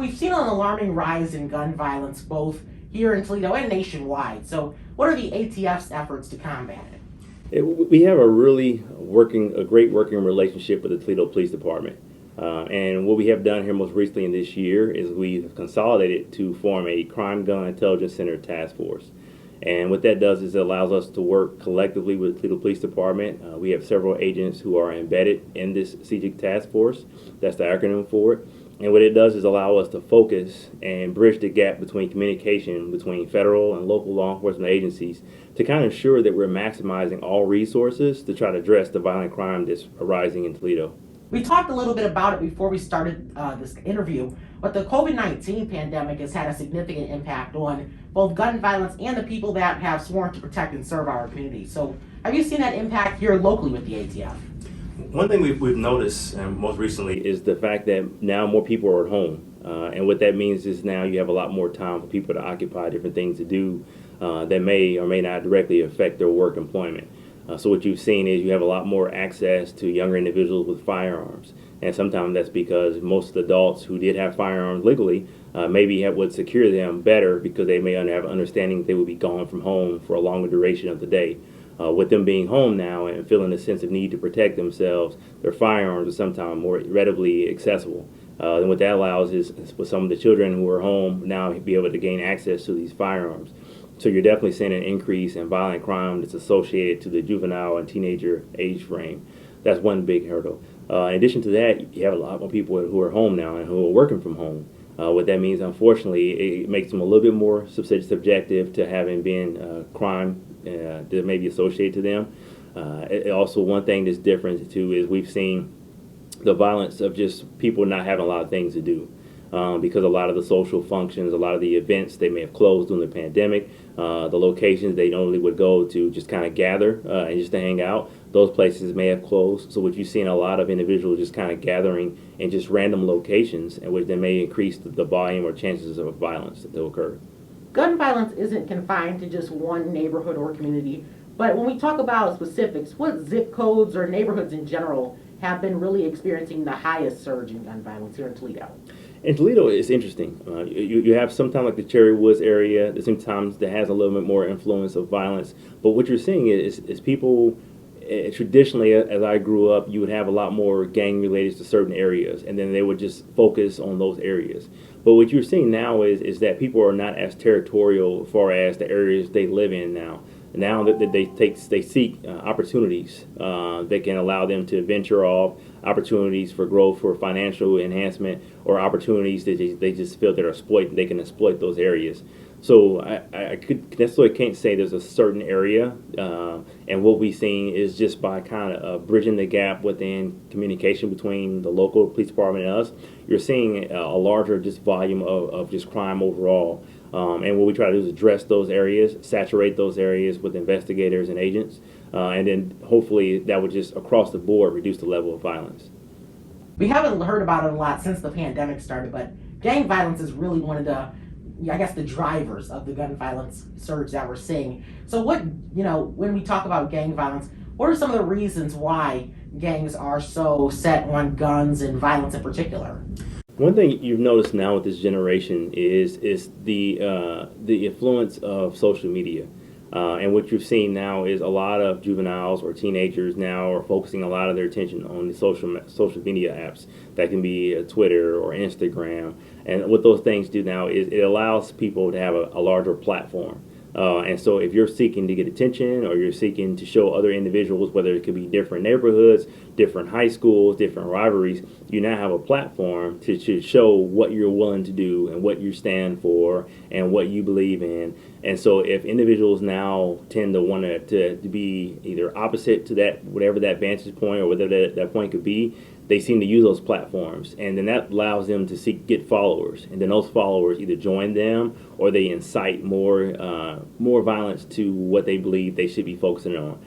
we've seen an alarming rise in gun violence both here in Toledo and nationwide. So what are the ATF's efforts to combat it? We have a great working relationship with the Toledo Police Department. And what we have done here most recently in this year is we've consolidated to form a Crime Gun Intelligence Center task force. And what that does is it allows us to work collectively with the Toledo Police Department. We have several agents who are embedded in this CJIC task force. That's the acronym for it. And what it does is allow us to focus and bridge the gap between communication between federal and local law enforcement agencies to kind of ensure that we're maximizing all resources to try to address the violent crime that's arising in Toledo. We talked a little bit about it before we started this interview, but the COVID-19 pandemic has had a significant impact on both gun violence and the people that have sworn to protect and serve our community. So have you seen that impact here locally with the ATF? One thing we've noticed most recently is the fact that now more people are at home. And what that means is now you have a lot more time for people to occupy different things to do that may or may not directly affect their work employment. So what you've seen is you have a lot more access to younger individuals with firearms. And sometimes that's because most of the adults who did have firearms legally maybe would secure them better because they may have an understanding that they would be gone from home for a longer duration of the day. With them being home now and feeling a sense of need to protect themselves, their firearms are sometimes more readily accessible. And what that allows is for some of the children who are home now be able to gain access to these firearms. So you're definitely seeing an increase in violent crime that's associated to the juvenile and teenager age frame. That's one big hurdle. In addition to that, you have a lot more people who are home now and who are working from home. What that means, unfortunately, it makes them a little bit more subjective to having been crime that may be associated to them. Also, one thing that's different too is we've seen the violence of just people not having a lot of things to do. Because a lot of the social functions, a lot of the events they may have closed during the pandemic, the locations they normally would go to just kind of gather and just to hang out, those places may have closed. So what you've seen a lot of individuals just kind of gathering in just random locations, in which they may increase the volume or chances of violence that will occur. Gun violence isn't confined to just one neighborhood or community, but when we talk about specifics, what zip codes or neighborhoods in general have been really experiencing the highest surge in gun violence here in Toledo? In Toledo, it's interesting. You have sometimes like the Cherry Woods area, sometimes that has a little bit more influence of violence. But what you're seeing is people, traditionally, as I grew up, you would have a lot more gang related to certain areas, and then they would just focus on those areas. But what you're seeing now is that people are not as territorial as far as the areas they live in now. Now that they seek opportunities that can allow them to venture off, opportunities for growth, for financial enhancement, or opportunities that they just feel that they can exploit those areas. So I could necessarily can't say there's a certain area, and what we've seen is just by kind of bridging the gap within communication between the local police department and us, you're seeing a larger just volume of just crime overall. And what we try to do is address those areas, saturate those areas with investigators and agents, and then hopefully that would just across the board reduce the level of violence. We haven't heard about it a lot since the pandemic started, but gang violence is really one of the, I guess, the drivers of the gun violence surge that we're seeing. So when we talk about gang violence, what are some of the reasons why gangs are so set on guns and violence in particular? One thing you've noticed now with this generation is the influence of social media. And what you're seeing now is a lot of juveniles or teenagers now are focusing a lot of their attention on the social media apps. That can be Twitter or Instagram. And what those things do now is it allows people to have a larger platform. And so if you're seeking to get attention or you're seeking to show other individuals, whether it could be different neighborhoods, different high schools, different rivalries, you now have a platform to show what you're willing to do and what you stand for and what you believe in. And so if individuals now tend to want to be either opposite to that, whatever that vantage point or whatever that point could be, they seem to use those platforms, and then that allows them to get followers, and then those followers either join them or they incite more violence to what they believe they should be focusing on.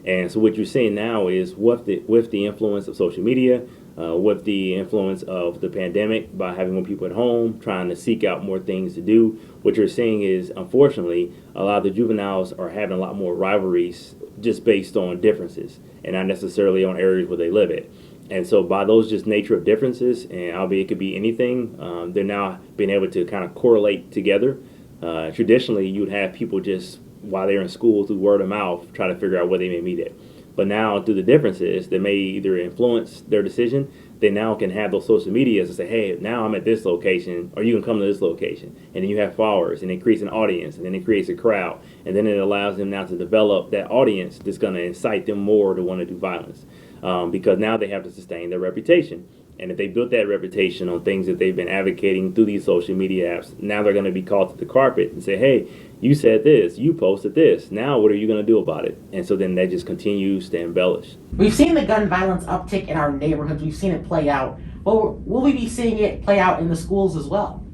And so what you're seeing now is with the influence of social media, with the influence of the pandemic, by having more people at home, trying to seek out more things to do, what you're seeing is, unfortunately, a lot of the juveniles are having a lot more rivalries just based on differences and not necessarily on areas where they live at. And so by those just nature of differences, and albeit it could be anything, they're now being able to kind of correlate together. Traditionally, you would have people just, while they're in school, through word of mouth, try to figure out where they may meet at. But now, through the differences that may either influence their decision, they now can have those social medias and say, hey, now I'm at this location, or you can come to this location. And then you have followers, and it creates an audience, and then it creates a crowd. And then it allows them now to develop that audience that's going to incite them more to want to do violence. Because now they have to sustain their reputation. And if they built that reputation on things that they've been advocating through these social media apps, now they're going to be called to the carpet and say, hey, you said this, you posted this, now what are you going to do about it? And so then that just continues to embellish. We've seen the gun violence uptick in our neighborhoods. We've seen it play out. But will we be seeing it play out in the schools as well?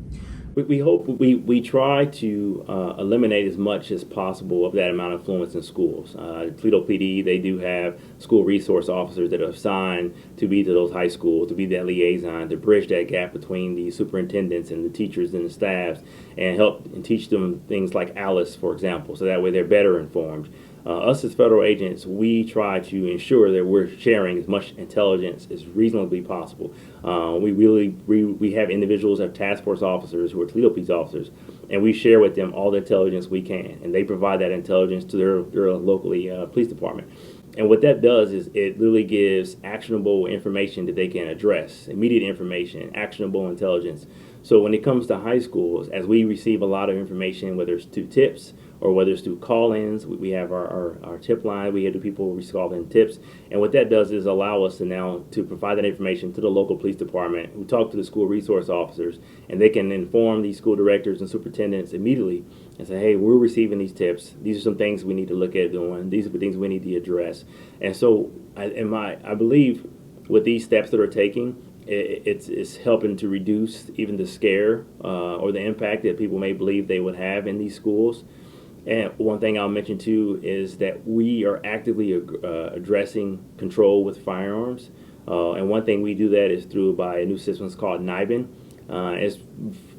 We hope we try to eliminate as much as possible of that amount of influence in schools. Toledo PD, they do have school resource officers that are assigned to be to those high schools, to be that liaison, to bridge that gap between the superintendents and the teachers and the staffs, and help and teach them things like Alice, for example, so that way they're better informed. Us as federal agents, we try to ensure that we're sharing as much intelligence as reasonably possible. We have individuals, have task force officers who are Toledo police officers, and we share with them all the intelligence we can, and they provide that intelligence to their locally police department. And what that does is it literally gives actionable information that they can address, immediate information, actionable intelligence. So when it comes to high schools, as we receive a lot of information, whether it's through tips or whether it's through call-ins, we have our tip line, we have the people call in tips, and what that does is allow us to now to provide that information to the local police department, who talk to the school resource officers, and they can inform these school directors and superintendents immediately and say, hey, we're receiving these tips, these are some things we need to look at doing, these are the things we need to address. And so I believe with these steps that are taking, it's helping to reduce even the scare or the impact that people may believe they would have in these schools. And one thing I'll mention too is that we are actively addressing control with firearms. And one thing we do that is by a new system called NIBIN. It's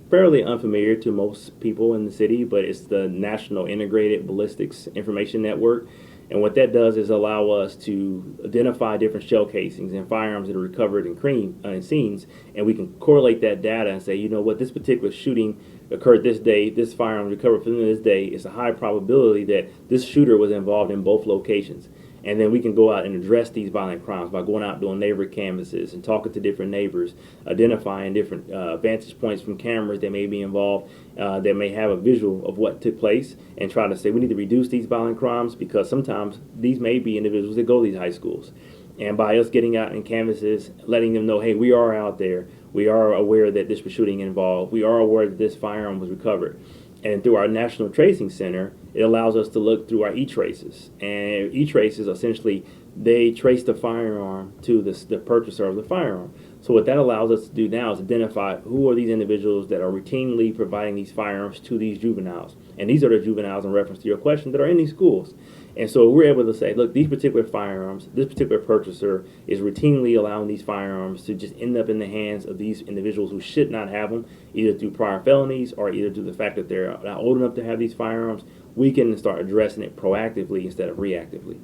fairly unfamiliar to most people in the city, but it's the National Integrated Ballistics Information Network. And what that does is allow us to identify different shell casings and firearms that are recovered in scenes, and we can correlate that data and say, you know what, this particular shooting occurred this day, this firearm recovered from this day. It's a high probability that this shooter was involved in both locations. And then we can go out and address these violent crimes by going out doing neighbor canvases and talking to different neighbors, identifying different vantage points from cameras that may be involved, that may have a visual of what took place, and try to say we need to reduce these violent crimes because sometimes these may be individuals that go to these high schools. And by us getting out in canvases, letting them know, hey, we are out there, we are aware that this was shooting involved, we are aware that this firearm was recovered. And through our National Tracing Center, it allows us to look through our e-traces. And e-traces, essentially, they trace the firearm to the purchaser of the firearm. So what that allows us to do now is identify who are these individuals that are routinely providing these firearms to these juveniles. And these are the juveniles, in reference to your question, that are in these schools. And so we're able to say, look, these particular firearms, this particular purchaser is routinely allowing these firearms to just end up in the hands of these individuals who should not have them, either through prior felonies or either through the fact that they're not old enough to have these firearms. We can start addressing it proactively instead of reactively.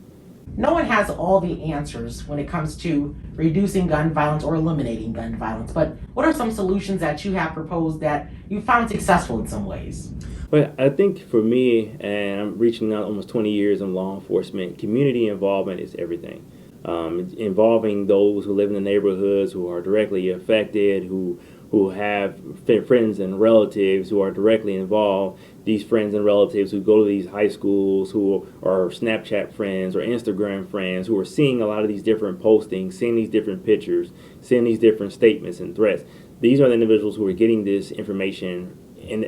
No one has all the answers when it comes to reducing gun violence or eliminating gun violence, but what are some solutions that you have proposed that you found successful in some ways? Well, I think for me, and I'm reaching out almost 20 years in law enforcement, community involvement is everything. Involving those who live in the neighborhoods, who are directly affected, who have friends and relatives who are directly involved, these friends and relatives who go to these high schools, who are Snapchat friends or Instagram friends, who are seeing a lot of these different postings, seeing these different pictures, seeing these different statements and threats. These are the individuals who are getting this information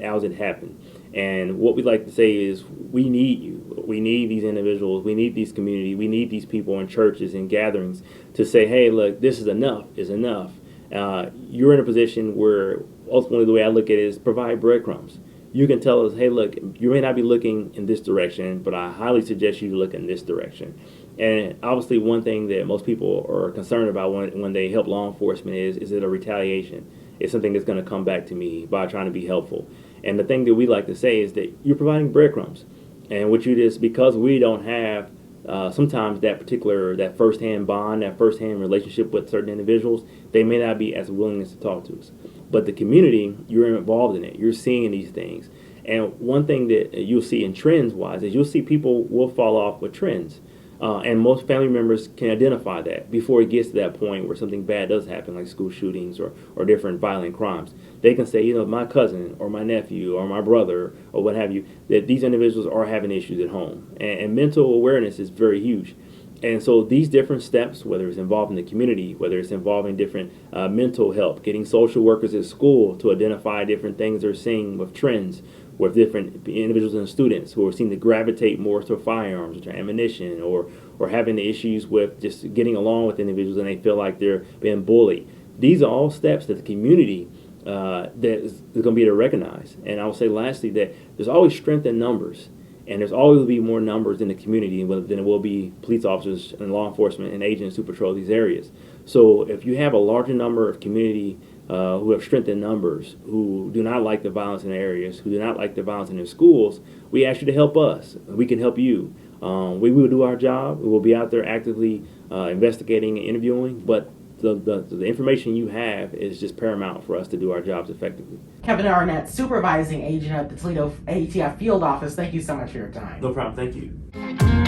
as it happened. And what we'd like to say is, we need you. We need these individuals. We need these community. We need these people in churches and gatherings to say, hey, look, this is enough. You're in a position where ultimately the way I look at it is provide breadcrumbs. You can tell us, hey, look, you may not be looking in this direction, but I highly suggest you look in this direction. And obviously one thing that most people are concerned about when they help law enforcement is it a retaliation? It's something that's going to come back to me by trying to be helpful. And the thing that we like to say is that you're providing breadcrumbs. And what you just, because we don't have sometimes that firsthand bond, that firsthand relationship with certain individuals, they may not be as willing to talk to us. But the community, you're involved in it. You're seeing these things. And one thing that you'll see in trends wise is you'll see people will fall off with trends. And most family members can identify that before it gets to that point where something bad does happen, like school shootings or different violent crimes. They can say, my cousin or my nephew or my brother or what have you, that these individuals are having issues at home. And mental awareness is very huge. And so these different steps, whether it's involving the community, whether it's involving different mental help, getting social workers at school to identify different things they're seeing with trends, with different individuals and students who are seen to gravitate more to firearms or to ammunition or having the issues with just getting along with individuals and they feel like they're being bullied. These are all steps that the community that is going to be able to recognize. And I will say lastly that there's always strength in numbers. And there's always will be more numbers in the community than there will be police officers and law enforcement and agents who patrol these areas. So if you have a larger number of community who have strength in numbers, who do not like the violence in their areas, who do not like the violence in their schools, we ask you to help us. We can help you. We will do our job. We will be out there actively investigating and interviewing, but the information you have is just paramount for us to do our jobs effectively. Kevin Arnett, Supervising Agent at the Toledo ATF Field Office, thank you so much for your time. No problem. Thank you.